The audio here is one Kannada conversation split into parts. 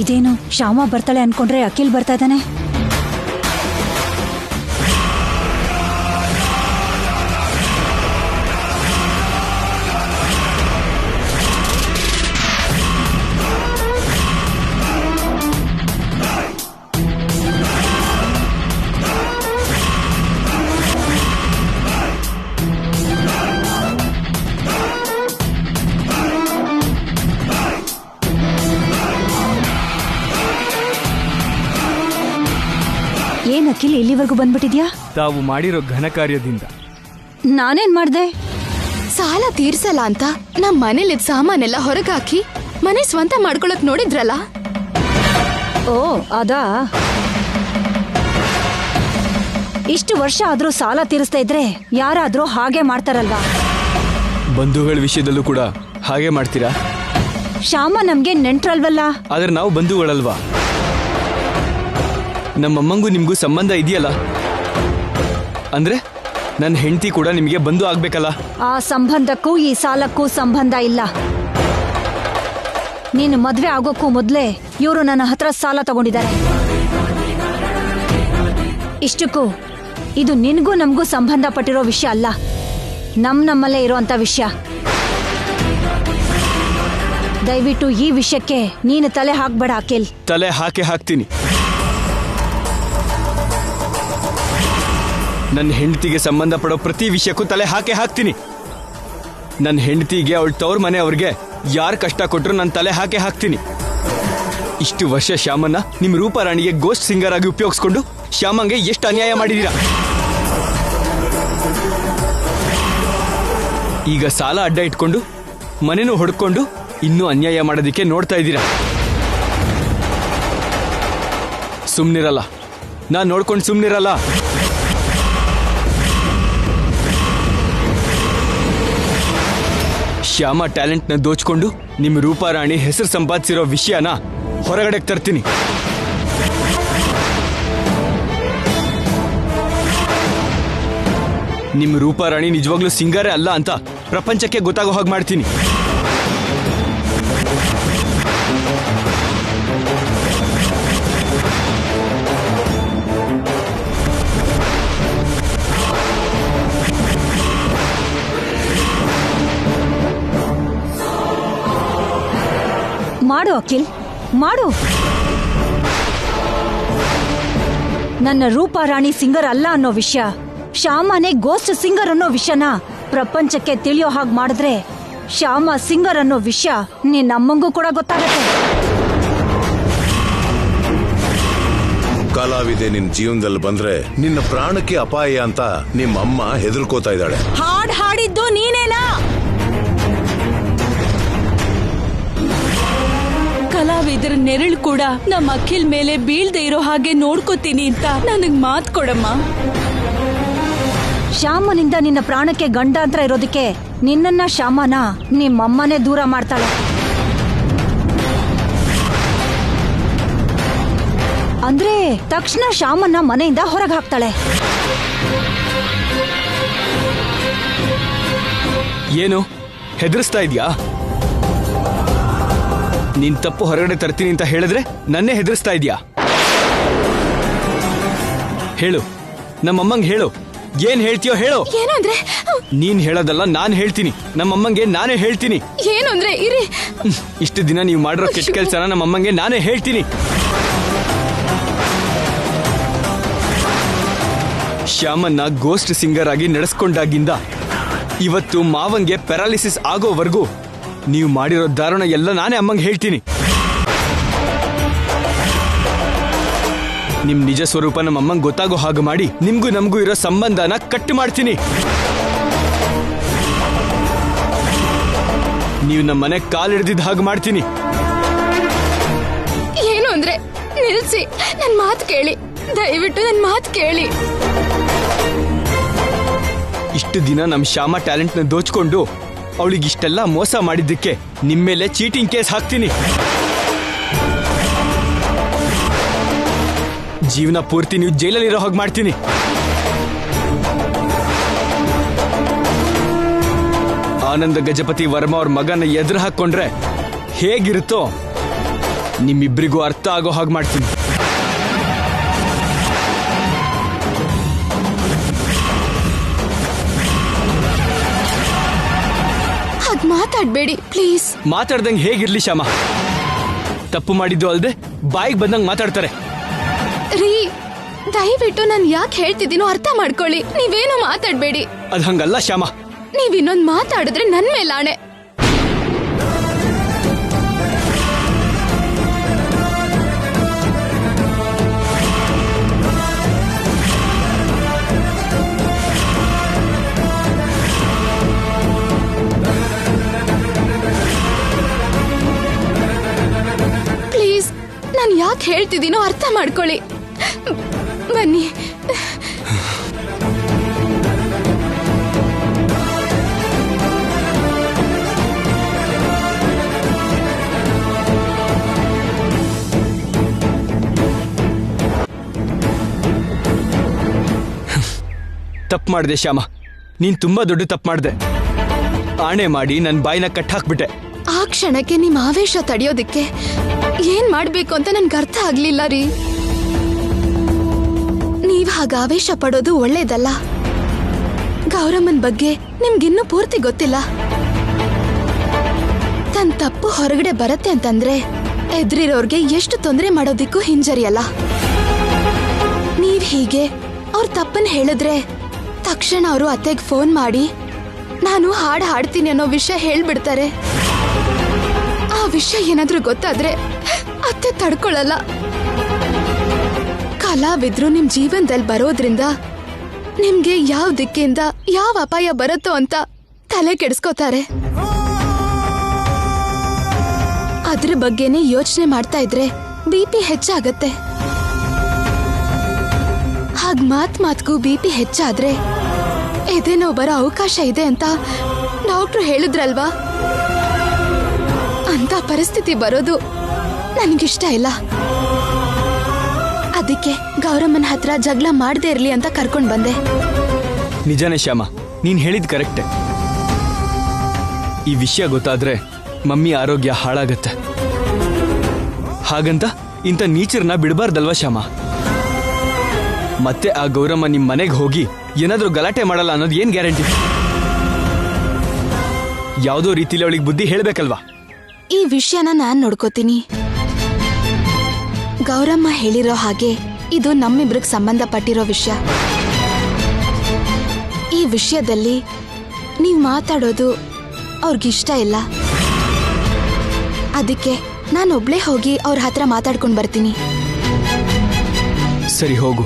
ಇದೇನು ಶ್ಯಾಮ ಬರ್ತಾಳೆ ಅನ್ಕೊಂಡ್ರೆ ಅಖಿಲ್ ಬರ್ತಾ ಇದ್ದಾನೆ. ಏನ್ ಅಖಿಲ್ ಇಲ್ಲಿವರೆಗೂ ಬಂದ್ಬಿಟ್ಟಿದ್ಯಾ? ತಾವು ಮಾಡಿರೋ ಘನ ಕಾರ್ಯದಿಂದ. ನಾನೇನ್ ಮಾಡ್ದೆ? ಸಾಲ ತೀರ್ಸಲ್ಲ ಅಂತ ನಮ್ ಮನೇಲಿದ್ ಸಾಮಾನೆಲ್ಲ ಹೊರಗಾಕಿ ಮನೆ ಸ್ವಂತ ಮಾಡ್ಕೊಳಕ್ ನೋಡಿದ್ರಲ್ಲ. ಓ ಅದಾ. ಇಷ್ಟು ವರ್ಷ ಆದ್ರೂ ಸಾಲ ತೀರಿಸ್ತಾ ಇದ್ರೆ ಯಾರಾದ್ರೂ ಹಾಗೆ ಮಾಡ್ತಾರಲ್ವಾ? ಬಂಧುಗಳ ವಿಷಯದಲ್ಲೂ ಕೂಡ ಹಾಗೆ ಮಾಡ್ತೀರಾ? ಶ್ಯಾಮ ನಮ್ಗೆ ನೆಂಟ್ರಲ್ವಲ್ಲ. ಆದ್ರೆ ನಾವು ಬಂಧುಗಳಲ್ವಾ? ನಮ್ಮಮ್ಮಂಗೂ ನಿಮ್ಗೂ ಸಂಬಂಧ ಇದೆಯಲ್ಲ, ಅಂದ್ರೆ ನನ್ನ ಹೆಂಡತಿ ಕೂಡ ನಿಮಗೆ ಬಂಧು ಆಗ್ಬೇಕಲ್ಲ. ಆ ಸಂಬಂಧಕ್ಕೂ ಈ ಸಾಲಕ್ಕೂ ಸಂಬಂಧ ಇಲ್ಲ. ನೀನು ಮದ್ವೆ ಆಗೋಕ್ಕೂ ಮೊದ್ಲೇ ಇವರು ನನ್ನ ಹತ್ರ ಸಾಲ ತಗೊಂಡಿದ್ದಾರೆ. ಇಷ್ಟಕ್ಕೂ ಇದು ನಿನ್ಗೂ ನಮಗೂ ಸಂಬಂಧ ಪಟ್ಟಿರೋ ವಿಷಯ ಅಲ್ಲ, ನಮ್ಮಲ್ಲೇ ಇರೋಂಥ ವಿಷಯ. ದಯವಿಟ್ಟು ಈ ವಿಷಯಕ್ಕೆ ನೀನು ತಲೆ ಹಾಕ್ಬೇಡ ಅಖಿಲ್. ತಲೆ ಹಾಕ್ತೀನಿ. ನನ್ನ ಹೆಂಡತಿಗೆ ಸಂಬಂಧ ಪಡೋ ಪ್ರತಿ ವಿಷಯಕ್ಕೂ ತಲೆ ಹಾಕ್ತೀನಿ. ನನ್ನ ಹೆಂಡತಿಗೆ ಅವಳ ತವ್ರ ಮನೆ ಅವ್ರಿಗೆ ಯಾರು ಕಷ್ಟ ಕೊಟ್ಟರು ನಾನು ತಲೆ ಹಾಕ್ತೀನಿ. ಇಷ್ಟು ವರ್ಷ ಶ್ಯಾಮನ್ನ ನಿಮ್ ರೂಪಾರಾಣಿಗೆ ಗೋಸ್ಟ್ ಸಿಂಗರ್ ಆಗಿ ಉಪಯೋಗಿಸ್ಕೊಂಡು ಶ್ಯಾಮಂಗೆ ಎಷ್ಟು ಅನ್ಯಾಯ ಮಾಡಿದೀರಾ. ಈಗ ಸಾಲ ಅಡ್ಡ ಇಟ್ಕೊಂಡು ಮನೆನೂ ಹೊಡ್ಕೊಂಡು ಇನ್ನೂ ಅನ್ಯಾಯ ಮಾಡೋದಕ್ಕೆ ನೋಡ್ತಾ ಇದ್ದೀರಾ. ಸುಮ್ನಿರಲ್ಲ, ನಾನ್ ನೋಡ್ಕೊಂಡು ಸುಮ್ನಿರಲ್ಲ. ಶ್ಯಾಮ ಟ್ಯಾಲೆಂಟ್ನ ದೋಚ್ಕೊಂಡು ನಿಮ್ಮ ರೂಪಾರಾಣಿ ಹೆಸರು ಸಂಪಾದಿಸಿರೋ ವಿಷಯನ ಹೊರಗಡೆ ತರ್ತೀನಿ. ನಿಮ್ಮ ರೂಪಾರಾಣಿ ನಿಜವಾಗ್ಲೂ ಸಿಂಗರೇ ಅಲ್ಲ ಅಂತ ಪ್ರಪಂಚಕ್ಕೆ ಗೊತ್ತಾಗೋ ಹಾಗೆ ಮಾಡ್ತೀನಿ. ಮಾಡು ಅಖಿಲ್, ಮಾಡು. ನನ್ನ ರೂಪಾರಾಣಿ ಸಿಂಗರ್ ಅಲ್ಲ ಅನ್ನೋ ವಿಷಯ, ಶ್ಯಾಮನೇ ಗೋಸ್ಟ್ ಸಿಂಗರ್ ಅನ್ನೋ ವಿಷಯನ ಪ್ರಪಂಚಕ್ಕೆ ತಿಳಿಯೋ ಹಾಗೆ ಮಾಡಿದ್ರೆ ಶ್ಯಾಮ ಸಿಂಗರ್ ಅನ್ನೋ ವಿಷಯ ನಿನ್ನಮ್ಮಂಗೂ ಕೂಡ ಗೊತ್ತಾಗತ್ತೆ. ಕಲಾವಿದೆ ನಿನ್ ಜೀವನದಲ್ಲಿ ಬಂದ್ರೆ ನಿನ್ನ ಪ್ರಾಣಕ್ಕೆ ಅಪಾಯ ಅಂತ ನಿಮ್ಮಮ್ಮ ಹೆದರ್ಕೋತಾ ಇದ್ದಾಳೆ. ಹಾಡ್ ಹಾಡಿದ್ದು ನೀನೇನಾ? ಕಲಾವಿದರ ನೆರಳು ಕೂಡ ನಮ್ಮ ಅಖಿಲ್ ಮೇಲೆ ಬೀಳ್ದೆ ಇರೋ ಹಾಗೆ ನೋಡ್ಕೋತೀನಿ ಅಂತ ನನಗ್ ಮಾತ್ ಕೊಡಮ್ಮ. ಶ್ಯಾಮನಿಂದ ನಿನ್ನ ಪ್ರಾಣಕ್ಕೆ ಗಂಡಾಂತರ ಇರೋದಕ್ಕೆ ನಿನ್ನನ್ನ ಶ್ಯಾಮನ ನಿಮ್ಮಮ್ಮನೇ ದೂರ ಮಾಡ್ತಾಳೆ. ಅಂದ್ರೆ ತಕ್ಷಣ ಶ್ಯಾಮನ್ನ ಮನೆಯಿಂದ ಹೊರಗೆ ಹಾಕ್ತಾಳೆ. ಏನು ಹೆದರ್ಸ್ತಾ ಇದೆಯಾ? ನೀನ್ ತಪ್ಪು ಹೊರಗಡೆ ತರ್ತೀನಿ ಅಂತ ಹೇಳಿದ್ರೆ ನನ್ನೇ ಹೆದರ್ಸ್ತಾ ಇದೆಯಾ? ಹೇಳು, ನಮ್ಮಮ್ಮಂಗೆ ಹೇಳು, ಏನ್ ಹೇಳ್ತೀಯೋ ಹೇಳು. ಏನು ಅಂದ್ರೆ? ನೀನ್ ಹೇಳೋದಲ್ಲ, ನಾನ್ ಹೇಳ್ತೀನಿ. ನಮ್ಮಮ್ಮಂಗೆ ನಾನೇ ಹೇಳ್ತೀನಿ. ಏನು ಅಂದ್ರೆ? ಇರಿ, ಇಷ್ಟು ದಿನ ನೀವು ಮಾಡಿರೋ ಕೆಟ್ಟ ಕೆಲಸನ ನಮ್ಮಮ್ಮಂಗೆ ನಾನೇ ಹೇಳ್ತೀನಿ. ಶ್ಯಾಮನ್ನ ಗೋಸ್ಟ್ ಸಿಂಗರ್ ಆಗಿ ನಡೆಸ್ಕೊಂಡಾಗಿಂದ ಇವತ್ತು ಮಾವಂಗೆ ಪ್ಯಾರಾಲಿಸಿಸ್ ಆಗೋವರೆಗೂ ನೀವು ಮಾಡಿರೋ ದಾರುಣ ಎಲ್ಲ ನಾನೇ ಅಮ್ಮಂಗೆ ಹೇಳ್ತೀನಿ. ನಿಮ್ ನಿಜ ಸ್ವರೂಪ ನಮ್ಮ ಅಮ್ಮಂಗೆ ಗೊತ್ತಾಗೋ ಹಾಗೆ ಮಾಡಿ ನಿಮ್ಗೂ ನಮಗೂ ಇರೋ ಸಂಬಂಧನ ಕಟ್ ಮಾಡ್ತೀನಿ. ನೀವು ನಮ್ಮ ಮನೆ ಕಾಲಿಡ್ದಿದ್ದ ಹಾಗೆ ಮಾಡ್ತೀನಿ. ಏನು ಅಂದ್ರೆ? ನಿಲ್ಸಿ, ನನ್ ಮಾತು ಕೇಳಿ, ದಯವಿಟ್ಟು ನನ್ ಮಾತು ಕೇಳಿ. ಇಷ್ಟು ದಿನ ನಮ್ಮ ಶ್ಯಾಮ ಟ್ಯಾಲೆಂಟ್ನ ದೋಚ್ಕೊಂಡು ಅವಳಿಗೆ ಇಷ್ಟೆಲ್ಲ ಮೋಸ ಮಾಡಿದ್ದಕ್ಕೆ ನಿಮ್ಮೇಲೆ ಚೀಟಿಂಗ್ ಕೇಸ್ ಹಾಕ್ತೀನಿ. ಜೀವನ ಪೂರ್ತಿ ನೀವು ಜೈಲಲ್ಲಿರೋ ಹಾಗೆ ಮಾಡ್ತೀನಿ. ಆನಂದ ಗಜಪತಿ ವರ್ಮಾ ಅವ್ರ ಮಗನ ಎದುರು ಹಾಕೊಂಡ್ರೆ ಹೇಗಿರುತ್ತೋ ನಿಮ್ಮಿಬ್ರಿಗೂ ಅರ್ಥ ಆಗೋ ಹಾಗೆ ಮಾಡ್ತೀನಿ. ಹಾಗ್ ಮಾತಾಡ್ಬೇಡಿ ಪ್ಲೀಸ್. ಮಾತಾಡ್ದಂಗೆ ಹೇಗಿರ್ಲಿ ಶ್ಯಾಮ? ತಪ್ಪು ಮಾಡಿದ್ದು ಅಲ್ದೆ ಬಾಯಿಗೆ ಬಂದಂಗೆ ಮಾತಾಡ್ತಾರೆ. ರೀ, ದಯವಿಟ್ಟು ನಾನು ಯಾಕೆ ಹೇಳ್ತಿದ್ದೀನೋ ಅರ್ಥ ಮಾಡ್ಕೊಳ್ಳಿ. ನೀವೇನು ಮಾತಾಡ್ಬೇಡಿ. ಅದು ಹಂಗಲ್ಲ ಶ್ಯಾಮ. ನೀವ್ ಇನ್ನೊಂದ್ ಮಾತಾಡಿದ್ರೆ ನನ್ ಮೇಲೆ ಆಣೆ. ಪ್ಲೀಸ್, ನಾನು ಯಾಕೆ ಹೇಳ್ತಿದ್ದೀನೋ ಅರ್ಥ ಮಾಡ್ಕೊಳ್ಳಿ. ಬನ್ನಿ. ತಪ್ಪು ಮಾಡಿದೆ ಶ್ಯಾಮ, ನೀನ್ ತುಂಬಾ ದೊಡ್ಡ ತಪ್ಪು ಮಾಡಿದೆ. ಆಣೆ ಮಾಡಿ ನನ್ನ ಬಾಯಿನ ಕಟ್ಟಾಕ್ಬಿಟ್ಟೆ. ಆ ಕ್ಷಣಕ್ಕೆ ನಿಮ್ ಆವೇಶ ತಡೆಯೋದಿಕ್ಕೆ ಏನ್ ಮಾಡ್ಬೇಕು ಅಂತ ನನ್ಗೆ ಅರ್ಥ ಆಗ್ಲಿಲ್ಲ ರೀ. ನೀವ್ ಹಾಗ ಆವೇಶ ಪಡೋದು ಒಳ್ಳೇದಲ್ಲ. ಗೌರಮ್ಮನ್ ಬಗ್ಗೆ ನಿಮ್ಗಿನ್ನೂ ಪೂರ್ತಿ ಗೊತ್ತಿಲ್ಲ. ತನ್ ತಪ್ಪು ಹೊರಗಡೆ ಬರತ್ತೆ ಅಂತಂದ್ರೆ ಎದ್ರಿರೋರ್ಗೆ ಎಷ್ಟು ತೊಂದರೆ ಮಾಡೋದಿಕ್ಕೂ ಹಿಂಜರಿಯಲ್ಲ. ನೀವ್ ಹೀಗೆ ಅವ್ರ ತಪ್ಪನ್ ಹೇಳಿದ್ರೆ ತಕ್ಷಣ ಅವರು ಅತ್ತೆಗೆ ಫೋನ್ ಮಾಡಿ ನಾನು ಹಾಡು ಹಾಡ್ತೀನಿ ಅನ್ನೋ ವಿಷಯ ಹೇಳ್ಬಿಡ್ತಾರೆ. ಆ ವಿಷಯ ಏನಾದ್ರೂ ಗೊತ್ತಾದ್ರೆ ಅತ್ತೆ ತಡ್ಕೊಳ್ಳಲ್ಲ. ಕಲಾವಿದ್ರು ನಿಮ್ ಜೀವನದಲ್ಲಿ ಬರೋದ್ರಿಂದ ನಿಮ್ಗೆ ಯಾವ ದಿಕ್ಕಿಂದ ಯಾವ ಅಪಾಯ ಬರುತ್ತೋ ಅಂತ ತಲೆ ಕೆಡಿಸ್ಕೋತಾರೆ. ಅದ್ರ ಬಗ್ಗೆನೇ ಯೋಚನೆ ಮಾಡ್ತಾ ಇದ್ರೆ ಬಿಪಿ ಹೆಚ್ಚಾಗತ್ತೆ. ಹಾಗ್ ಮಾತ್ಗೂ ಬಿಪಿ ಹೆಚ್ಚಾದ್ರೆ ಎದೆನೋ ಬರೋ ಅವಕಾಶ ಇದೆ ಅಂತ ಡಾಕ್ಟ್ರು ಹೇಳಿದ್ರಲ್ವಾ. ಅಂತ ಪರಿಸ್ಥಿತಿ ಬರೋದು ನನಗಿಷ್ಟ ಇಲ್ಲ. ಅದಕ್ಕೆ ಗೌರಮ್ಮನ ಹತ್ರ ಜಗಳ ಮಾಡದೇ ಇರ್ಲಿ ಅಂತ ಕರ್ಕೊಂಡ್ ಬಂದೆ. ನಿಜಾನೇ ಶ್ಯಾಮ, ನೀನ್ ಹೇಳಿದ್ ಕರೆಕ್ಟೆ. ಈ ವಿಷಯ ಗೊತ್ತಾದ್ರೆ ಮಮ್ಮಿ ಆರೋಗ್ಯ ಹಾಳಾಗತ್ತೆ. ಹಾಗಂತ ಇಂಥ ನೀಚರನ್ನ ಬಿಡಬಾರ್ದಲ್ವಾ ಶ್ಯಾಮ? ಮತ್ತೆ ಆ ಗೌರಮ್ಮ ನಿಮ್ ಮನೆಗೆ ಹೋಗಿ ಏನಾದ್ರೂ ಗಲಾಟೆ ಮಾಡಲ್ಲ ಅನ್ನೋದು ಏನ್ ಗ್ಯಾರಂಟಿ? ಯಾವುದೋ ರೀತಿಲಿ ಅವಳಿಗೆ ಬುದ್ಧಿ ಹೇಳ್ಬೇಕಲ್ವಾ? ಈ ವಿಷಯನ ನಾನ್ ನೋಡ್ಕೋತೀನಿ. ಗೌರಮ್ಮ ಹೇಳಿರೋ ಹಾಗೆ ಇದು ನಮ್ಮಿಬ್ರಿಗೆ ಸಂಬಂಧಪಟ್ಟಿರೋ ವಿಷಯ. ಈ ವಿಷಯದಲ್ಲಿ ನೀವ್ ಮಾತಾಡೋದು ಅವ್ರಿಗಿಷ್ಟ ಇಲ್ಲ. ಅದಕ್ಕೆ ನಾನೊಬ್ಳೇ ಹೋಗಿ ಅವ್ರ ಹತ್ರ ಮಾತಾಡ್ಕೊಂಡ್ ಬರ್ತೀನಿ. ಸರಿ, ಹೋಗು.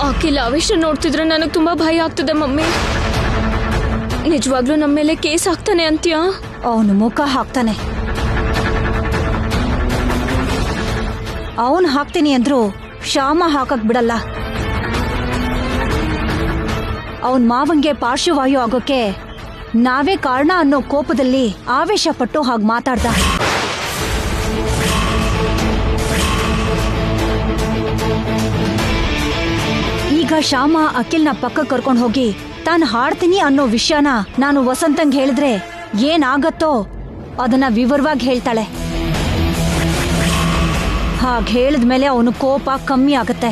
ಅಖಿಲ್ ಆವೇಶ ನೋಡ್ತಿದ್ರೆ ನನಗೆ ತುಂಬಾ ಭಯ ಆಗ್ತದೆ ಮಮ್ಮಿ. ನಿಜವಾಗ್ಲೂ ನಮ್ಮ ಮೇಲೆ ಕೇಸ್ ಹಾಕ್ತಾನೆ ಅಂತ್ಯಾ? ಅವನು ಮುಖ ಹಾಕ್ತಾನೆ. ಅವನು ಹಾಕ್ತೀನಿ ಅಂದ್ರು ಶ್ಯಾಮ ಹಾಕಕ್ ಬಿಡಲ್ಲ. ಅವನ್ ಮಾವಂಗೆ ಪಾರ್ಶ್ವವಾಯು ಆಗೋಕೆ ನಾವೇ ಕಾರಣ ಅನ್ನೋ ಕೋಪದಲ್ಲಿ ಆವೇಶ ಪಟ್ಟು ಹಾಗೆ ಮಾತಾಡ್ದ. ಈಗ ಶ್ಯಾಮ ಅಖಿಲ್ನ ಪಕ್ಕ ಕರ್ಕೊಂಡು ಹೋಗಿ ತಾನು ಹಾಡ್ತೀನಿ ಅನ್ನೋ ವಿಷಯನ ನಾನು ವಸಂತಂಗ್ ಹೇಳಿದ್ರೆ ಏನಾಗತ್ತೋ ಅದನ್ನ ವಿವರವಾಗಿ ಹೇಳ್ತಾಳೆ. ಹಾಗೆ ಹೇಳಿದ್ಮೇಲೆ ಅವನು ಕೋಪ ಕಮ್ಮಿ ಆಗತ್ತೆ.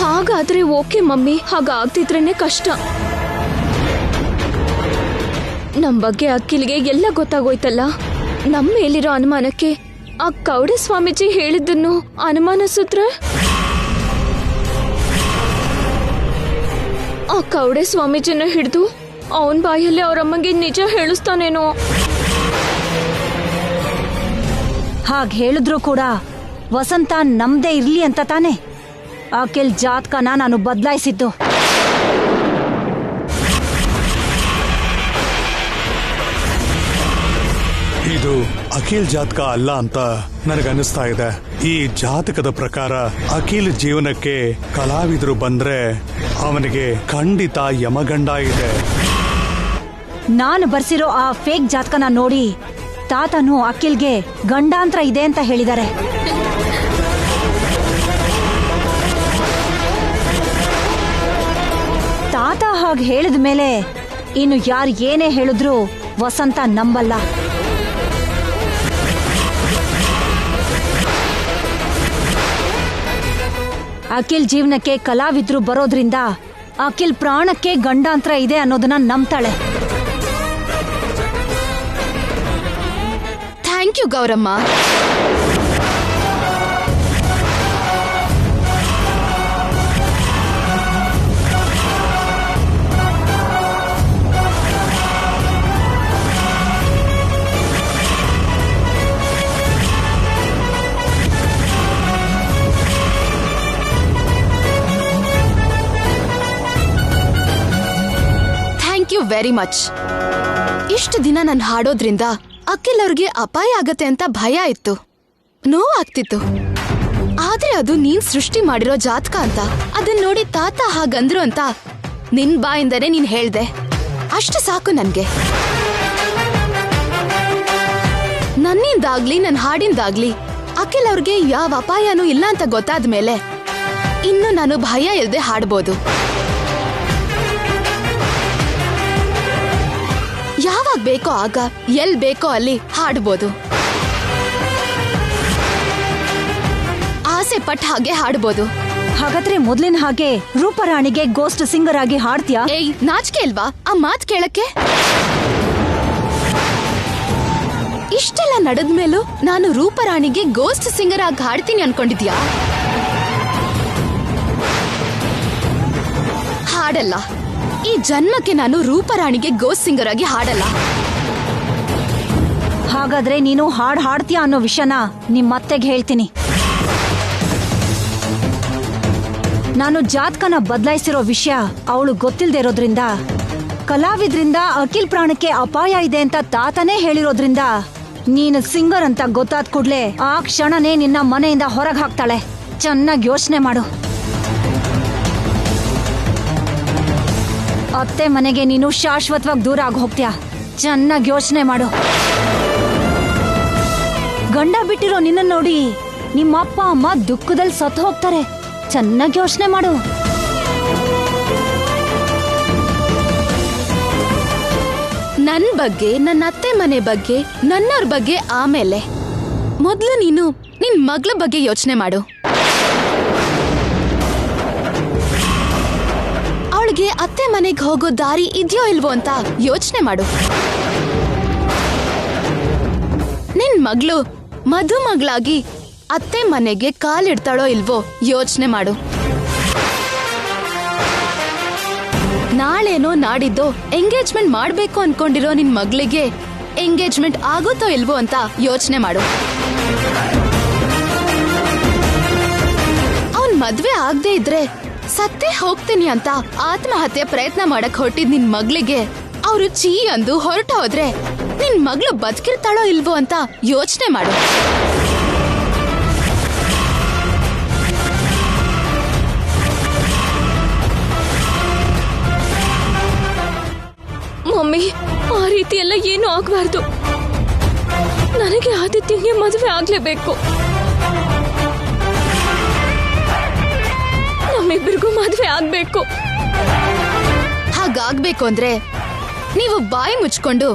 ಹಾಗಾದ್ರೆ ಓಕೆ ಮಮ್ಮಿ, ಹಾಗಾಗ್ತಿದ್ರೇನೆ ಕಷ್ಟ. ನಮ್ ಬಗ್ಗೆ ಅಖಿಲ್ಗೆ ಎಲ್ಲ ಗೊತ್ತಾಗೋಯ್ತಲ್ಲ. ನಮ್ಮ ಮೇಲಿರೋ ಅನುಮಾನಕ್ಕೆ ಆ ಕೌಡೆ ಸ್ವಾಮೀಜಿ ಹೇಳಿದ್ದನ್ನು ಅನುಮಾನಿಸಿದ್ರೆ ಆ ಕೌಡೆ ಸ್ವಾಮೀಜಿನ ಹಿಡಿದು ಅವನ್ ಬಾಯಲ್ಲಿ ಅವರಮ್ಮಂಗೆ ನಿಜ ಹೇಳಿಸ್ತಾನೇನೋ. ಹಾಗೆ ಹೇಳಿದ್ರು ಕೂಡ ವಸಂತ ನಮ್ದೇ ಇರ್ಲಿ ಅಂತ ತಾನೆ ಅಖಿಲ್ ಜಾತಕನ ನಾನು ಬದಲಾಯಿಸಿದ್ದು. ಇದು ಅಖಿಲ್ ಜಾತಕ ಅಲ್ಲ ಅಂತ ನನಗನ್ನಿಸ್ತಾ ಇದೆ. ಈ ಜಾತಕದ ಪ್ರಕಾರ ಅಖಿಲ್ ಜೀವನಕ್ಕೆ ಕಲಾವಿದರು ಬಂದ್ರೆ ಅವನಿಗೆ ಖಂಡಿತ ಯಮಗಂಡ ಇದೆ. ನಾನು ಬರ್ಸಿರೋ ಆ ಫೇಕ್ ಜಾತಕನ ನೋಡಿ ತಾತನು ಅಖಿಲ್ಗೆ ಗಂಡಾಂತರ ಇದೆ ಅಂತ ಹೇಳಿದ್ದಾರೆ. ತಾತ ಹಾಗೆ ಹೇಳಿದ ಮೇಲೆ ಇನ್ನು ಯಾರು ಏನೇ ಹೇಳಿದ್ರು ವಸಂತ ನಂಬಲ್ಲ. ಅಖಿಲ್ ಜೀವನಕ್ಕೆ ಕಲಾವಿದ್ರು ಬರೋದ್ರಿಂದ ಅಖಿಲ್ ಪ್ರಾಣಕ್ಕೆ ಗಂಡಾಂತರ ಇದೆ ಅನ್ನೋದನ್ನ ನಂಬ್ತಾಳೆ. Thank you Gouramma. Thank you very much. ಇಷ್ಟು ದಿನ ನಾನು ಹಾಡೋದ್ರಿಂದ ಅಖಿಲ್ ಅವ್ರಿಗೆ ಅಪಾಯ ಆಗತ್ತೆ ಅಂತ ಭಯ ಇತ್ತು, ನೋವಾಗ್ತಿತ್ತು. ಆದ್ರೆ ಅದು ನೀನ್ ಸೃಷ್ಟಿ ಮಾಡಿರೋ ಜಾತಕ ಅಂತ ಅದನ್ನ ನೋಡಿ ತಾತ ಹಾಗಂದ್ರು ಅಂತ ನಿನ್ ಬಾಯಿಂದನೇ ನೀನ್ ಹೇಳ್ದೆ. ಅಷ್ಟು ಸಾಕು ನನ್ಗೆ. ನನ್ನಿಂದಾಗ್ಲಿ ನನ್ ಹಾಡಿಂದಾಗ್ಲಿ ಅಖಿಲ್ ಅವ್ರಿಗೆ ಯಾವ ಅಪಾಯನೂ ಇಲ್ಲ ಅಂತ ಗೊತ್ತಾದ್ಮೇಲೆ ಇನ್ನು ನಾನು ಭಯ ಇಲ್ಲದೆ ಹಾಡ್ಬೋದು. ಯಾವಾಗ ಬೇಕೋ ಆಗ ಎಲ್ ಬೇಕೋ ಅಲ್ಲಿ ಹಾಡ್ಬೋದು. ಆಸೆ ಪಟ್ಟ ಹಾಗೆ ಹಾಡ್ಬೋದು. ಹಾಗಾದ್ರೆ ಮೊದ್ಲಿನ ಹಾಗೆ ರೂಪರಾಣಿಗೆ ಗೋಸ್ಟ್ ಸಿಂಗರ್ ಆಗಿ ಹಾಡ್ತೀಯಾ? ಏಯ್, ನಾಚಿಕೆ ಇಲ್ವಾ ಆ ಮಾತ್ ಕೇಳಕ್ಕೆ? ಇಷ್ಟೆಲ್ಲ ನಡೆದ್ಮೇಲೂ ನಾನು ರೂಪರಾಣಿಗೆ ಗೋಸ್ಟ್ ಸಿಂಗರ್ ಆಗಿ ಹಾಡ್ತೀನಿ ಅನ್ಕೊಂಡಿದ್ಯಾ? ಹಾಡಲ್ಲ. ಈ ಜನ್ಮಕ್ಕೆ ನಾನು ರೂಪರಾಣಿಗೆ ಗೋಸ್ಟ್ ಸಿಂಗರ್ ಆಗಿ ಹಾಡಲ್ಲ. ಹಾಗಾದ್ರೆ ನೀನು ಹಾಡ್ತೀಯಾ ಅನ್ನೋ ವಿಷಯನ ನಿಮ್ಮತ್ತೆಗೆ ಹೇಳ್ತೀನಿ. ನಾನು ಜಾತಕನ ಬದಲಾಯಿಸಿರೋ ವಿಷಯ ಅವಳು ಗೊತ್ತಿಲ್ಲದೆ ಇರೋದ್ರಿಂದ, ಕಲಾವಿದ್ರಿಂದ ಅಖಿಲ್ ಪ್ರಾಣಕ್ಕೆ ಅಪಾಯ ಇದೆ ಅಂತ ತಾತನೇ ಹೇಳಿರೋದ್ರಿಂದ, ನೀನು ಸಿಂಗರ್ ಅಂತ ಗೊತ್ತಾದ ಕೂಡ್ಲೆ ಆ ಕ್ಷಣನೇ ನಿನ್ನ ಮನೆಯಿಂದ ಹೊರಗೆ ಹಾಕ್ತಾಳೆ. ಚೆನ್ನಾಗಿ ಯೋಚನೆ ಮಾಡು. ಅತ್ತೆ ಮನೆಗೆ ನೀನು ಶಾಶ್ವತವಾಗಿ ದೂರ ಆಗಿ ಹೋಗ್ತೀಯ. ಚೆನ್ನಾಗಿ ಯೋಚನೆ ಮಾಡು. ಗಂಡ ಬಿಟ್ಟಿರೋ ನಿನ್ನ ನೋಡಿ ನಿಮ್ಮ ಅಪ್ಪ ಅಮ್ಮ ದುಃಖದಲ್ಲಿ ಸತ್ತು ಹೋಗ್ತಾರೆ. ಚೆನ್ನಾಗಿ ಯೋಚನೆ ಮಾಡು. ನನ್ ಬಗ್ಗೆ, ನನ್ನ ಅತ್ತೆ ಮನೆ ಬಗ್ಗೆ, ನನ್ನವ್ರ ಬಗ್ಗೆ ಆಮೇಲೆ ಮೊದ್ಲು ನೀನು ನಿನ್ ಮಗಳ ಬಗ್ಗೆ ಯೋಚನೆ ಮಾಡು. ಅವಳಿಗೆ ಅತ್ತೆ ಮನೆಗೆ ಹೋಗೋ ದಾರಿ ಇದೆಯೋ ಇಲ್ವೋ ಅಂತ ಯೋಚನೆ ಮಾಡು. ನಿನ್ ಮಗಳು ಮದುಮಗಳಾಗಿ ಅತ್ತೆ ಮನೆಗೆ ಕಾಲಿಡ್ತಾಳೋ ಇಲ್ವೋ ಯೋಚನೆ ಮಾಡು. ನಾಳೇನೋ ನಾಡಿದ್ದೋ ಎಂಗೇಜ್ಮೆಂಟ್ ಮಾಡ್ಬೇಕು ಅನ್ಕೊಂಡಿರೋ ನಿನ್ ಮಗಳಿಗೆ ಎಂಗೇಜ್ಮೆಂಟ್ ಆಗುತ್ತೋ ಇಲ್ವೋ ಅಂತ ಯೋಚನೆ ಮಾಡು. ಅವನ್ ಮದ್ವೆ ಆಗದೆ ಇದ್ರೆ ಸತ್ತೇ ಹೋಗ್ತೀನಿ ಅಂತ ಆತ್ಮಹತ್ಯೆ ಪ್ರಯತ್ನ ಮಾಡಕ್ ಹೊರಟಿದ್ ನಿನ್ ಮಗಳಿಗೆ ಅವ್ರು ಚೀ ಅಂದು ಹೊರಟು ಹೋದ್ರೆ ನಿನ್ ಮಗಳು ಬದುಕಿರ್ತಾಳೋ ಇಲ್ವೋ ಅಂತ ಯೋಚನೆ ಮಾಡು. ಮಮ್ಮಿ, ಆ ರೀತಿ ಎಲ್ಲ ಏನೂ ಆಗ್ಬಾರ್ದು. ನನಗೆ ಆದಿತ್ಯಂಗೆ ಮದುವೆ ಆಗ್ಲೇಬೇಕು. ನಮ್ಮಿಬ್ಬರಿಗೂ ಮದುವೆ ಆಗ್ಬೇಕು. ಹಾಗಾಗ್ಬೇಕು ಅಂದ್ರೆ ನೀವು ಬಾಯಿ ಮುಚ್ಕೊಂಡು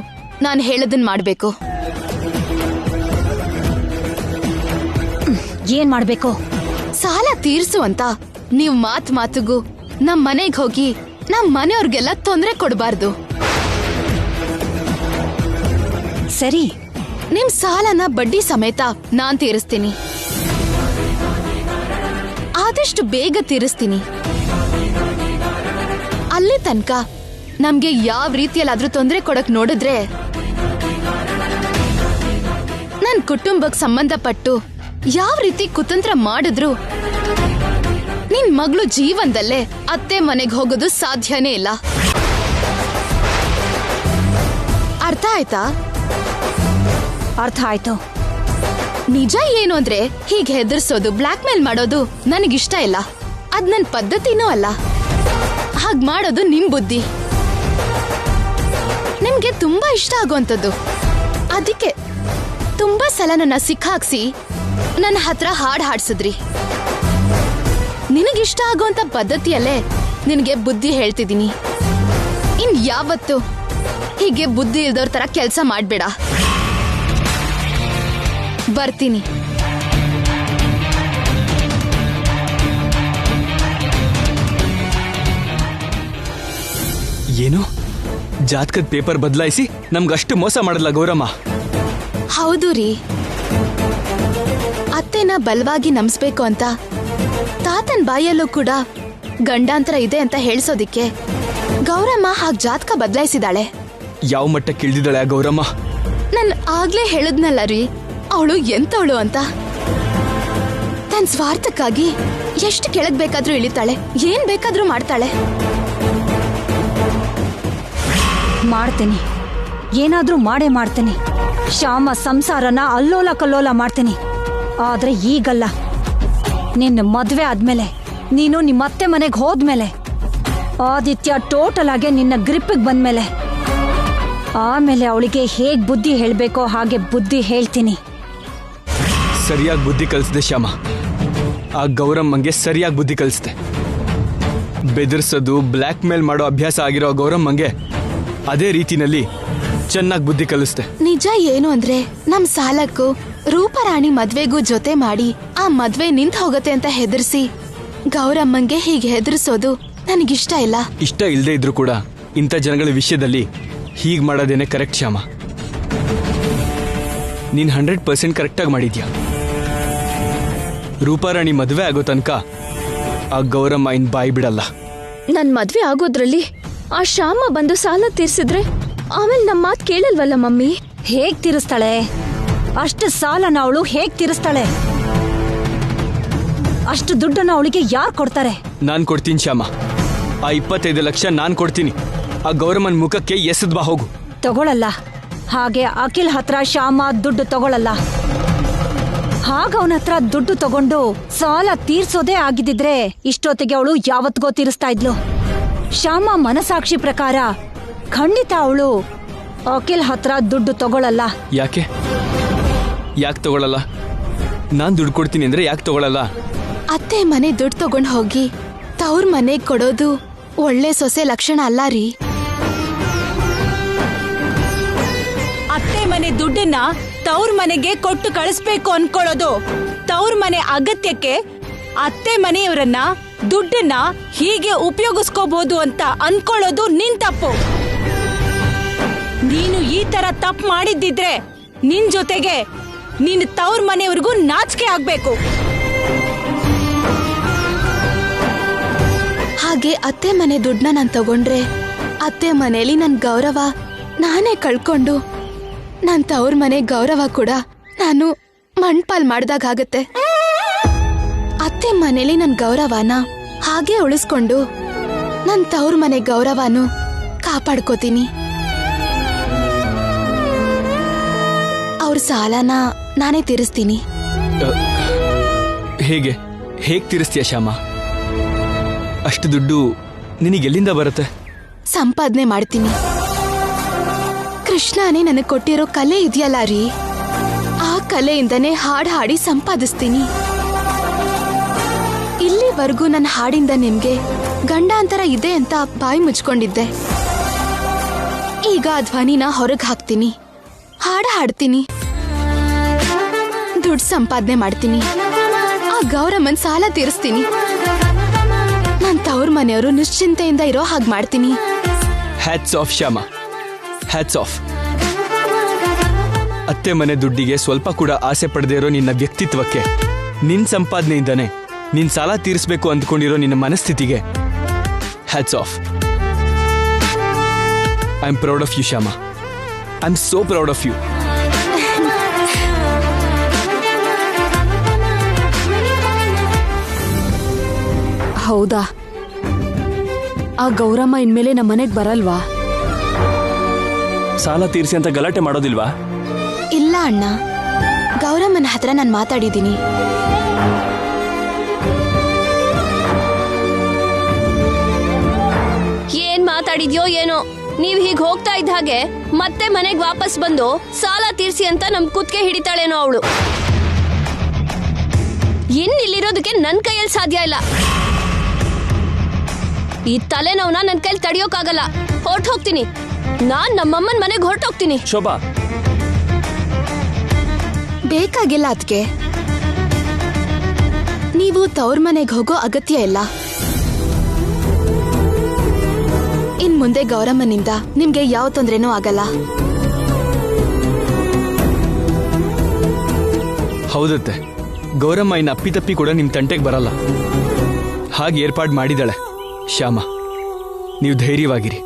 ನಾನು ಹೇಳದನ್ ಮಾಡ್ಬೇಕು. ಏನ್ ಮಾಡ್ಬೇಕು? ಸಾಲ ತೀರ್ಸು ಅಂತ ನೀವ್ ಮಾತಿಗೂ ನಮ್ ಮನೆಗ್ ಹೋಗಿ ನಮ್ ಮನೆಯವ್ರಿಗೆಲ್ಲ ತೊಂದ್ರೆ ಕೊಡಬಾರ್ದು. ಸರಿ, ನಿಮ್ ಸಾಲನ ಬಡ್ಡಿ ಸಮೇತ ನಾನ್ ತೀರಿಸ್ತೀನಿ. ಆದಷ್ಟು ಬೇಗ ತೀರಿಸ್ತೀನಿ. ಅಲ್ಲಿ ತನಕ ನಮ್ಗೆ ಯಾವ ರೀತಿಯಲ್ಲಾದ್ರೂ ತೊಂದರೆ ಕೊಡಕ್ ನೋಡಿದ್ರೆ ನನ್ ಕುಟುಂಬಕ್ ಸಂಬಂಧಪಟ್ಟು ಯಾವ ರೀತಿ ಕುತಂತ್ರ ಮಾಡಿದ್ರು ನಿನ್ ಮಗಳು ಜೀವನದಲ್ಲೇ ಅತ್ತೆ ಮನೆಗೆ ಹೋಗೋದು ಸಾಧ್ಯನೇ ಇಲ್ಲ. ಅರ್ಥ ಆಯ್ತಾ? ಅರ್ಥ ಆಯ್ತು. ನಿಜ ಏನು ಅಂದ್ರೆ ಹೀಗೆ ಹೆದರ್ಸೋದು, ಬ್ಲಾಕ್ ಮೇಲ್ ಮಾಡೋದು ನನಗಿಷ್ಟ ಇಲ್ಲ. ಅದ್ ನನ್ ಪದ್ಧತಿನೂ ಅಲ್ಲ. ಹಾಗ್ ಮಾಡೋದು ನಿಮ್ ಬುದ್ಧಿ, ನಿಮ್ಗೆ ತುಂಬಾ ಇಷ್ಟ ಆಗುವಂಥದ್ದು. ಅದಕ್ಕೆ ತುಂಬಾ ಸಲ ನನ್ನ ಸಿಕ್ಕಾಕ್ಸಿ ನನ್ನ ಹತ್ರ ಹಾಡ್ ಹಾಡ್ಸಿದ್ರಿ. ನಿನಗಿಷ್ಟ ಆಗುವಂತ ಪದ್ಧತಿಯಲ್ಲೇ ನಿನಗೆ ಬುದ್ಧಿ ಹೇಳ್ತಿದ್ದೀನಿ. ಇನ್ ಯಾವತ್ತು ಹೀಗೆ ಬುದ್ಧಿ ಇಲ್ದವ್ರ ತರ ಕೆಲಸ ಮಾಡ್ಬೇಡ. ಬರ್ತೀನಿ. ಏನು ಜಾತಕದ ಪೇಪರ್ ಬದಲಾಯಿಸಿ ನಮ್ಗಷ್ಟು ಮೋಸ ಮಾಡಲ್ಲ ಗೌರಮ್ಮ? ಹೌದು ರೀ. ಅತ್ತೆನ ಬಲವಾಗಿ ನಂಬಿಸ್ಬೇಕು ಅಂತ ತಾತನ್ ಬಾಯಲ್ಲೂ ಕೂಡ ಗಂಡಾಂತರ ಇದೆ ಅಂತ ಹೇಳ್ಸೋದಿಕ್ಕೆ ಗೌರಮ್ಮ ಹಾಗೆ ಜಾತಕ ಬದಲಾಯಿಸಿದಾಳೆ. ಯಾವ ಮಟ್ಟಕ್ಕೆ ಇಳ್ದಿದ್ದಾಳೆ ಆ ಗೌರಮ್ಮ? ನನ್ ಆಗ್ಲೇ ಹೇಳಿದ್ನಲ್ಲ ರೀ, ಅವಳು ಎಂತವಳು ಅಂತ. ತನ್ನ ಸ್ವಾರ್ಥಕ್ಕಾಗಿ ಎಷ್ಟು ಕೆಳಗ್ ಬೇಕಾದ್ರೂ ಇಳಿತಾಳೆ, ಏನ್ ಬೇಕಾದ್ರೂ ಮಾಡ್ತಾಳೆ. ಮಾಡ್ತೀನಿ, ಏನಾದ್ರೂ ಮಾಡೇ ಮಾಡ್ತೀನಿ. ಶ್ಯಾಮ ಸಂಸಾರನ ಅಲ್ಲೋಲ ಕಲ್ಲೋಲ ಮಾಡ್ತೀನಿ. ಆದ್ರೆ ಈಗಲ್ಲ. ನಿನ್ನ ಮದ್ವೆ ಆದ್ಮೇಲೆ, ನೀನು ನಿಮ್ಮ ಅತ್ತೆ ಮನೆಗೆ ಹೋದ್ಮೇಲೆ, ಆದಿತ್ಯ ಟೋಟಲ್ ಆಗಿ ನಿನ್ನ ಗ್ರಿಪ್ಪಿಗೆ ಬಂದ್ಮೇಲೆ, ಆಮೇಲೆ ಅವಳಿಗೆ ಹೇಗ್ ಬುದ್ಧಿ ಹೇಳ್ಬೇಕೋ ಹಾಗೆ ಬುದ್ಧಿ ಹೇಳ್ತೀನಿ. ಸರಿಯಾಗಿ ಬುದ್ಧಿ ಕಲಿಸ್ದೆ ಶ್ಯಾಮ. ಆ ಗೌರಮ್ಮಂಗೆ ಸರಿಯಾಗಿ ಬುದ್ಧಿ ಕಲಿಸ್ದೆ. ಬೆದರ್ಸೋದು, ಬ್ಲ್ಯಾಕ್ ಮೇಲ್ ಮಾಡೋ ಅಭ್ಯಾಸ ಆಗಿರೋ ಗೌರಮ್ಮಂಗೆ ಅದೇ ರೀತಿನಲ್ಲಿ ಚೆನ್ನಾಗಿ ಬುದ್ಧಿ ಕಲಿಸ್ದೆ. ನಿಜ ಏನು ಅಂದ್ರೆ, ನಮ್ ಸಾಲಕ್ಕೂ ರೂಪರಾಣಿ ಮದ್ವೆಗೂ ಜೊತೆ ಮಾಡಿ ಆ ಮದ್ವೆ ನಿಂತ್ ಹೋಗತ್ತೆ ಅಂತ ಹೆದರ್ಸಿ ಗೌರಮ್ಮಂಗೆ ಹೀಗೆ ಹೆದರ್ಸೋದು ನನಗಿಷ್ಟ ಇಲ್ಲ. ಇಷ್ಟ ಇಲ್ಲದೆ ಇದ್ರೂ ಕೂಡ ಇಂಥ ಜನಗಳ ವಿಷಯದಲ್ಲಿ ಹೀಗೆ ಮಾಡೋದೇನೆ ಕರೆಕ್ಟ್ ಶ್ಯಾಮ. ನೀನ್ 100% ಕರೆಕ್ಟಾಗಿ ಮಾಡಿದ್ಯಾ. ರೂಪಾರಾಣಿ ಮದುವೆ ಆಗೋ ತನಕ ಆ ಗೌರಮ್ಮ ಇನ್ ಬಾಯಿ ಬಿಡಲ್ಲ. ನನ್ ಮದ್ವೆ ಆಗೋದ್ರಲ್ಲಿ ಆ ಶ್ಯಾಮ ಬಂದು ಸಾಲ ತೀರ್ಸಿದ್ರೆ ಆಮೇಲೆ ನಮ್ಮ ಮಾತು ಕೇಳಲ್ವಲ್ಲ ಮಮ್ಮಿ? ಹೇಗ್ ತೀರಿಸ್ತಾಳೆ? ಅಷ್ಟು ಸಾಲನ ಅವಳು ಹೇಗ್ ತೀರಿಸ್ತಾಳೆ? ಅಷ್ಟು ದುಡ್ಡನ್ನ ಅವಳಿಗೆ ಯಾರು ಕೊಡ್ತಾರೆ? ನಾನ್ ಕೊಡ್ತೀನಿ ಶ್ಯಾಮ. ಆ 25 ಲಕ್ಷ ನಾನ್ ಕೊಡ್ತೀನಿ. ಆ ಗೌರಮ್ಮನ್ ಮುಖಕ್ಕೆ ಎಸದ್ ಬಾ ಹೋಗು. ತಗೊಳಲ್ಲ. ಹಾಗೆ ಅಖಿಲ್ ಹತ್ರ ಶ್ಯಾಮ ದುಡ್ಡು ತಗೊಳಲ್ಲ. ಹಾಗ ಅವನ ಹತ್ರ ದುಡ್ಡು ತಗೊಂಡು ಸಾಲ ತೀರ್ಸೋದೇ ಆಗಿದ್ದಿದ್ರೆ ಇಷ್ಟೊತ್ತಿಗೆ ಅವಳು ಯಾವತ್ಗೋ ತೀರಿಸ್ತಾ ಇದ್ಲು. ಶ್ಯಾಮ ಮನಸಾಕ್ಷಿ ಪ್ರಕಾರ ಖಂಡಿತ ಅವಳು ಅಖಿಲ್ ಹತ್ರ ದುಡ್ಡು ತಗೊಳಲ್ಲ. ಯಾಕೆ ತಗೊಳಲ್ಲ? ನಾನ್ ದುಡ್ಡು ಕೊಡ್ತೀನಿ ಅಂದ್ರೆ ಯಾಕೆ ತಗೊಳಲ್ಲ? ಅತ್ತೆ ಮನೆ ದುಡ್ಡು ತಗೊಂಡ್ ಹೋಗಿ ತವ್ರ ಮನೆಗ್ ಕೊಡೋದು ಒಳ್ಳೆ ಸೊಸೆ ಲಕ್ಷಣ ಅಲ್ಲ ರೀ. ಅತ್ತೆ ಮನೆ ದುಡ್ಡನ್ನ ತವ್ರ ಮನೆಗೆ ಕೊಟ್ಟು ಕಳಿಸ್ಬೇಕು ಅನ್ಕೊಳ್ಳೋದು, ತವ್ರ ಮನೆ ಅಗತ್ಯಕ್ಕೆ ಅತ್ತೆ ಮನೆಯವರನ್ನ ದುಡ್ಡನ್ನ ಹೀಗೆ ಉಪಯೋಗಿಸ್ಕೋಬಹುದು ಅಂತ ಅನ್ಕೊಳ್ಳೋದು ನಿನ್ ತಪ್ಪು. ನೀನು ಈ ತರ ತಪ್ಪು ಮಾಡಿದ್ದಿದ್ರೆ ನಿನ್ ಜೊತೆಗೆ ನಿನ್ ತವ್ರ ಮನೆಯವ್ರಿಗೂ ನಾಚಿಕೆ ಆಗ್ಬೇಕು. ಹಾಗೆ ಅತ್ತೆ ಮನೆ ದುಡ್ಡನ್ನ ನಾನು ತಗೊಂಡ್ರೆ ಅತ್ತೆ ಮನೇಲಿ ನನ್ ಗೌರವ ನಾನೇ ಕಳ್ಕೊಂಡು ನನ್ ತವ್ರ ಮನೆ ಗೌರವ ಕೂಡ ನಾನು ಮಣ್ಪಾಲ್ ಮಾಡ್ದಾಗತ್ತೆ. ಅತ್ತೆ ಮನೇಲಿ ನನ್ ಗೌರವನ ಹಾಗೆ ಉಳಿಸ್ಕೊಂಡು ನನ್ ತವ್ರ ಮನೆ ಗೌರವನು ಕಾಪಾಡ್ಕೋತೀನಿ. ಅವ್ರ ಸಾಲನ ನಾನೇ ತೀರಿಸ್ತೀನಿ. ಹೇಗ್ ತೀರಿಸ್ತೀಯ ಶ್ಯಾಮ? ಅಷ್ಟು ದುಡ್ಡು ನಿನಗೆಲ್ಲಿಂದ ಬರುತ್ತೆ? ಸಂಪಾದನೆ ಮಾಡ್ತೀನಿ. ಕೃಷ್ಣನೇ ನನಗೆ ಕೊಟ್ಟಿರೋ ಕಲೆ ಇದೆಯಲ್ಲ ರೀ, ಆ ಕಲೆಯಿಂದನೇ ಹಾಡು ಹಾಡಿ ಸಂಪಾದಿಸ್ತೀನಿ. ಇಲ್ಲಿವರೆಗೂ ನನ್ನ ಹಾಡಿಂದ ನಿಮ್ಗೆ ಗಂಡಾಂತರ ಇದೆ ಅಂತ ಬಾಯಿ ಮುಚ್ಕೊಂಡಿದ್ದೆ. ಈಗ ಆ ಧ್ವನಿನ ಹೊರಗೆ ಹಾಕ್ತೀನಿ, ಹಾಡು ಹಾಡ್ತೀನಿ, ದುಡ್ಡು ಸಂಪಾದನೆ ಮಾಡ್ತೀನಿ, ಆ ಗೌರಮ್ಮನ್ ಸಾಲ ತೀರಿಸ್ತೀನಿ. ನನ್ ತವ್ರ ಮನೆಯವರು ನಿಶ್ಚಿಂತೆಯಿಂದ ಇರೋ ಹಾಗೆ ಮಾಡ್ತೀನಿ. Hats off Shyama, hats off. ಅತ್ತೆ ಮನೆ ದುಡ್ಡಿಗೆ ಸ್ವಲ್ಪ ಕೂಡ ಆಸೆ ಪಡೆದೇ ಇರೋ ನಿನ್ನ ವ್ಯಕ್ತಿತ್ವಕ್ಕೆ, ನಿನ್ ಸಂಪಾದನೆಯಿಂದಾನೆ ನಿನ್ ಸಾಲ ತೀರಿಸಬೇಕು ಅಂದ್ಕೊಂಡಿರೋ ನಿನ್ನ ಮನಸ್ಥಿತಿಗೆ hats off. I am proud of you Shyama. I am so proud of you. ಹೌದಾ? ಆ ಗೌರಮ್ಮ ಇನ್ಮೇಲೆ ನಮ್ಮ ಮನೆಗ್ ಬರಲ್ವಾ? ಸಾಲ ತೀರಿಸಿ ಅಂತ ಗಲಾಟೆ ಮಾಡೋದಿಲ್ವಾ? ಇಲ್ಲ ಅಣ್ಣ, ಗೌರಮ್ಮನ ಹತ್ರ ನಾನು ಮಾತಾಡಿದ್ದೀನಿ. ಏನ್ ಮಾತಾಡಿದ್ಯೋ ಏನೋ, ನೀವ್ ಹೀಗ್ ಹೋಗ್ತಾ ಇದ್ದ ಹಾಗೆ ಮತ್ತೆ ಮನೆಗ್ ವಾಪಸ್ ಬಂದು ಸಾಲ ತೀರ್ಸಿ ಅಂತ ನಮ್ ಕುತ್ಕೆ ಹಿಡಿತಾಳೇನೋ ಅವಳು. ಇಲ್ಲಿರೋದಕ್ಕೆ ನನ್ ಕೈಯಲ್ಲಿ ಸಾಧ್ಯ ಇಲ್ಲ. ಈ ತಲೆನೋವನ್ನ ನನ್ ಕೈಲಿ ತಡಿಯೋಕ್ಕಾಗಲ್ಲ. ಹೋಗ್ತೀನಿ. ನಾನ್ ನಮ್ಮಮ್ಮನ ಮನೆಗೆ ಹೊರಟೋಗ್ತೀನಿ. ಶೋಭಾ, ಬೇಕಾಗಿಲ್ಲ ಅದ್ಕೆ. ನೀವು ತವ್ರ ಮನೆಗೆ ಹೋಗೋ ಅಗತ್ಯ ಇಲ್ಲ. ಇನ್ ಮುಂದೆ ಗೌರಮ್ಮನಿಂದ ನಿಮ್ಗೆ ಯಾವ ತೊಂದ್ರೆನೂ ಆಗಲ್ಲ. ಹೌದತ್ತೆ, ಗೌರಮ್ಮ ಇನ್ನು ಅಪ್ಪಿತಪ್ಪಿ ಕೂಡ ನಿಮ್ ತಂಟೆಗೆ ಬರಲ್ಲ. ಹಾಗೆ ಏರ್ಪಾಡು ಮಾಡಿದಾಳೆ ಶ್ಯಾಮ. ನೀವು ಧೈರ್ಯವಾಗಿರಿ.